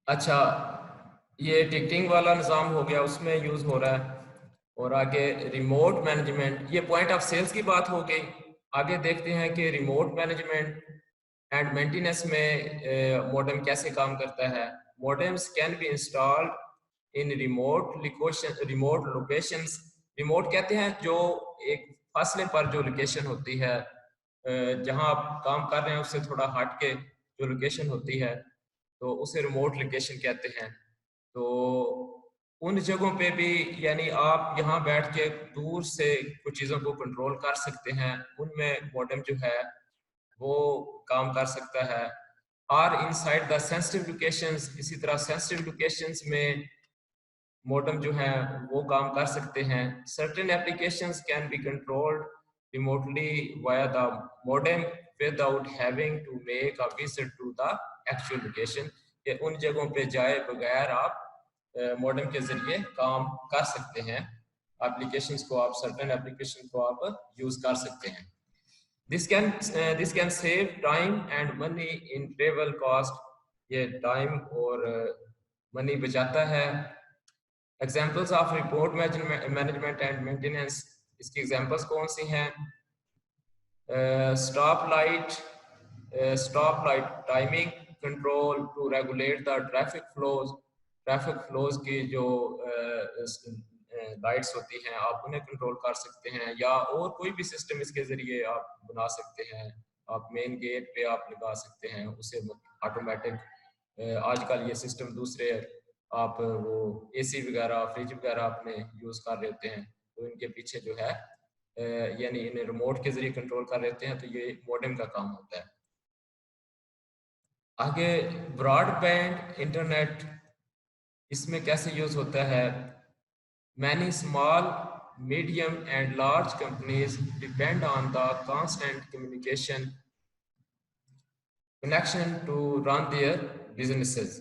अच्छा, ये टिकटिंग वाला निज़ाम हो गया, उसमें यूज़ हो रहा है। और आगे रिमोट मैनेजमेंट, ये पॉइंट ऑफ सेल्स की बात हो गई। आगे देखते हैं कि रिमोट मैनेजमेंट एंड मेंटेनेंस में मॉडेम कैसे काम करता है। Modems can be installed in remote locations. Remote कहते हैं जो एक फासले पर जो लोकेशन होती है, जहां आप काम कर रहे हैं उससे थोड़ा हट के जो लोकेशन होती है, तो उसे रिमोट लोकेशन कहते हैं। तो उन जगहों पे भी, यानी आप यहाँ बैठ के दूर से कुछ चीज़ों को कंट्रोल कर सकते हैं, उनमें मॉडेम जो है वो काम कर सकता है। और इनसाइड द सेंसिटिव लोकेशंस, इसी तरह सेंसिटिव लोकेशंस में मॉडेम जो है वो काम कर सकते हैं। Certain applications can be controlled remotely via the modem without having to make a visit to the actual location. ये उन जगहों पे जाए बगैर आप मॉडेम के जरिए काम कर सकते हैं। एप्लीकेशंस को आप, सर्टेन एप्लीकेशन को आप यूज कर सकते हैं। This can save time and money in travel cost. ये टाइम और मनी बचाता है। Examples of report management and maintenance, इसकी एग्जाम्पल्स कौन सी हैं? Stop light timing control to regulate the traffic flows की जो लाइट्स होती हैं आप उन्हें कंट्रोल कर सकते हैं, या और कोई भी सिस्टम इसके ज़रिए आप बना सकते हैं। आप मेन गेट पे आप लगा सकते हैं उसे ऑटोमेटिक। आजकल ये सिस्टम दूसरे, आप वो एसी वगैरह, फ्रिज वगैरह अपने यूज़ कर रहे होते हैं, तो इनके पीछे जो है यानी इन्हें रिमोट के जरिए कंट्रोल कर लेते हैं, तो ये मॉडेम का काम होता है। आगे ब्रॉडबैंड इंटरनेट, इसमें कैसे यूज होता है? Many small medium and large companies depend on the constant communication connection to run their businesses.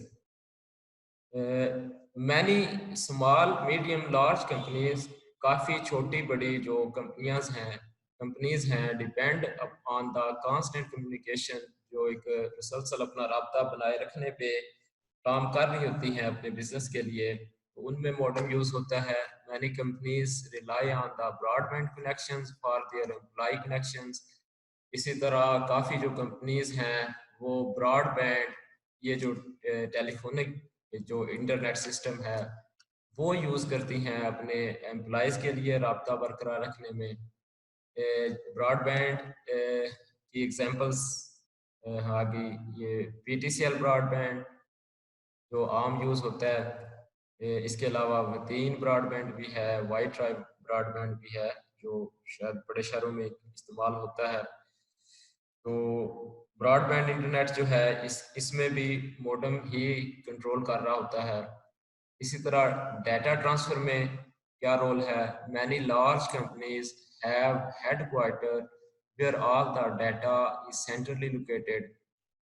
Many small medium large companies, काफ़ी छोटी बड़ी जो कंपनीज हैं depend on the constant communication, जो एक मुसलसल अपना राब्ता बनाए रखने पे काम कर रही होती हैं अपने बिजनेस के लिए, तो उनमें मॉडर्न यूज होता है। Many companies rely on the broadband connections for their employ connections. इसी तरह काफ़ी जो कंपनीज हैं वो ब्रॉडबैंड, ये जो टेलीफोनिक जो इंटरनेट सिस्टम है वो यूज़ करती हैं अपने एम्प्लॉयज़ के लिए राब्ता बरकरार रखने में। ब्रॉडबैंड की एग्जांपल्स आ गई, ये पीटीसीएल ब्रॉडबैंड जो आम यूज़ होता है। इसके अलावा वतीन ब्रॉडबैंड भी है, वाइट ट्राइब ब्रॉडबैंड भी है जो शायद बड़े शहरों में इस्तेमाल होता है। तो ब्रॉडबैंड इंटरनेट जो है इसमें भी मॉडेम ही कंट्रोल कर रहा होता है। इसी तरह डाटा ट्रांसफ़र में क्या रोल है? Many large companies have headquarter where all the data is centrally located.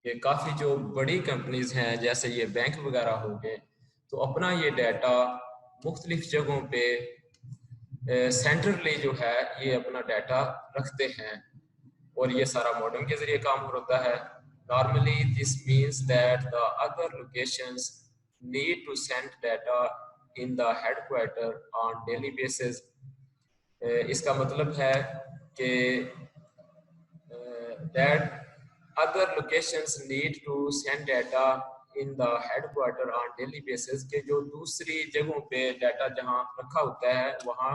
ये काफ़ी जो बड़ी कंपनीज हैं जैसे ये बैंक वगैरह हो गए, तो अपना ये डाटा मुख्तलिफ जगहों पे सेंट्रली जो है ये अपना डाटा रखते हैं, और ये सारा मॉडेम के जरिए काम होता है। Normally this means that the other locations need to send data in the headquarter on daily basis. इसका मतलब है कि that other locations need to send data in the headquarter on daily basis, के जो दूसरी जगहों पे डाटा जहाँ रखा होता है वहाँ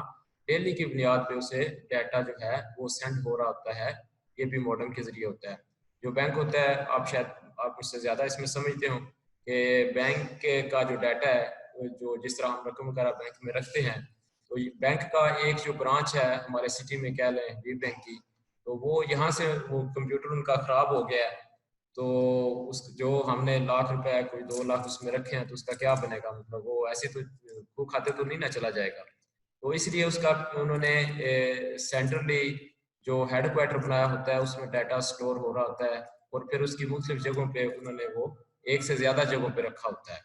डेली की बुनियाद पे उसे डाटा जो है वो सेंड हो रहा होता है। ये भी मॉडेम के जरिए होता है। जो बैंक होता है, आप मुझसे ज़्यादा इसमें समझते हो कि बैंक का जो डाटा है, जो जिस तरह हम रकम वगैरह बैंक में रखते हैं, तो बैंक का एक जो ब्रांच है हमारे सिटी में कह लें वी बैंक की, तो वो यहाँ से वो कंप्यूटर उनका ख़राब हो गया है, तो उस जो हमने लाख रुपए कोई 2 लाख उसमें रखे हैं तो उसका क्या बनेगा? मतलब वो ऐसे तो वो खाते तो नहीं ना चला जाएगा। तो इसलिए उसका उन्होंने सेंट्रली जो हेड क्वार्टर बनाया होता है उसमें डाटा स्टोर हो रहा होता है, और फिर उसकी मुख्तलिफ जगहों पे उन्होंने वो एक से ज़्यादा जगहों पे रखा होता है।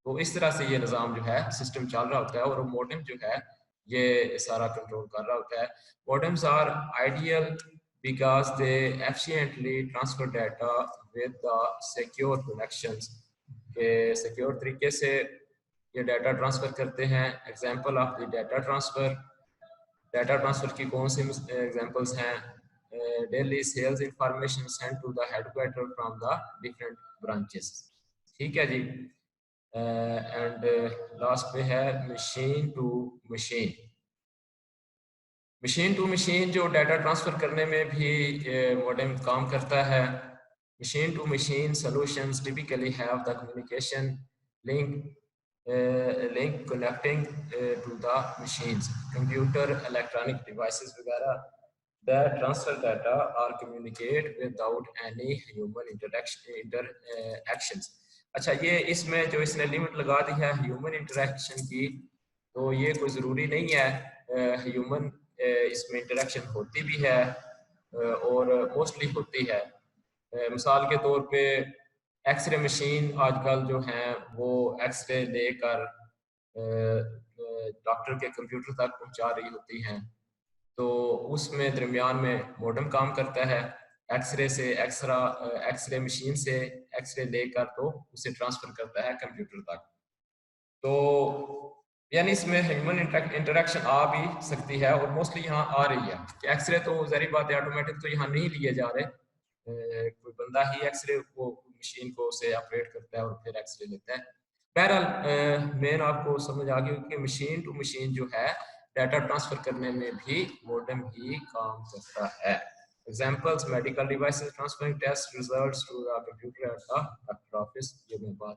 तो इस तरह से ये निज़ाम जो है सिस्टम चल रहा होता है, और मॉडेम जो है ये सारा कंट्रोल कर रहा होता है। Modems are ideal because they efficiently transfer data with the secure connections, कि सिक्योर तरीके से ये डाटा ट्रांसफ़र करते हैं। Example of the data transfer की कौन सी एग्जांपल्स हैं? Daily sales information send to the headquarter from the different branches. ठीक है जी। एंड लास्ट पे है machine to machine. Machine to machine जो डाटा ट्रांसफ़र करने में भी मॉडेम काम करता है। Machine to machine solutions typically have the communication link connecting to the machines, computer, electronic devices वगैरह that transfer data or communicate without any human interactions। अच्छा, ये इसमें जो इसने लिमिट लगा दी है ह्यूमन इंटरेक्शन की, तो ये कोई ज़रूरी नहीं है। ह्यूमन इसमें इंटरेक्शन होती भी है और मोस्टली होती है। मिसाल के तौर पे एक्सरे मशीन आजकल जो हैं वो एक्सरे लेकर डॉक्टर के कंप्यूटर तक पहुंचा रही होती हैं, तो उसमें दरमियान में मॉडेम काम करता है। एक्सरे से एक्सरे मशीन से एक्सरे लेकर तो उसे ट्रांसफर करता है कंप्यूटर तक। तो यानी इसमें ह्यूमन इंटरेक्शन आ भी सकती है और मोस्टली यहाँ आ रही है कि एक्सरे तो ज़ाहिर बात है ऑटोमेटिक तो यहाँ नहीं लिए जा रहे, कोई बंदा ही एक्सरे को मशीन को से ऑपरेट करता है और फिर एक्सरे लेता है। बहरहाल मेन आपको समझ आ गई कि मशीन टू मशीन जो है डाटा ट्रांसफर करने में भी मॉडेम ही काम करता है। Examples medical devices transferring test results to the computer at the doctor office, ये मैं बात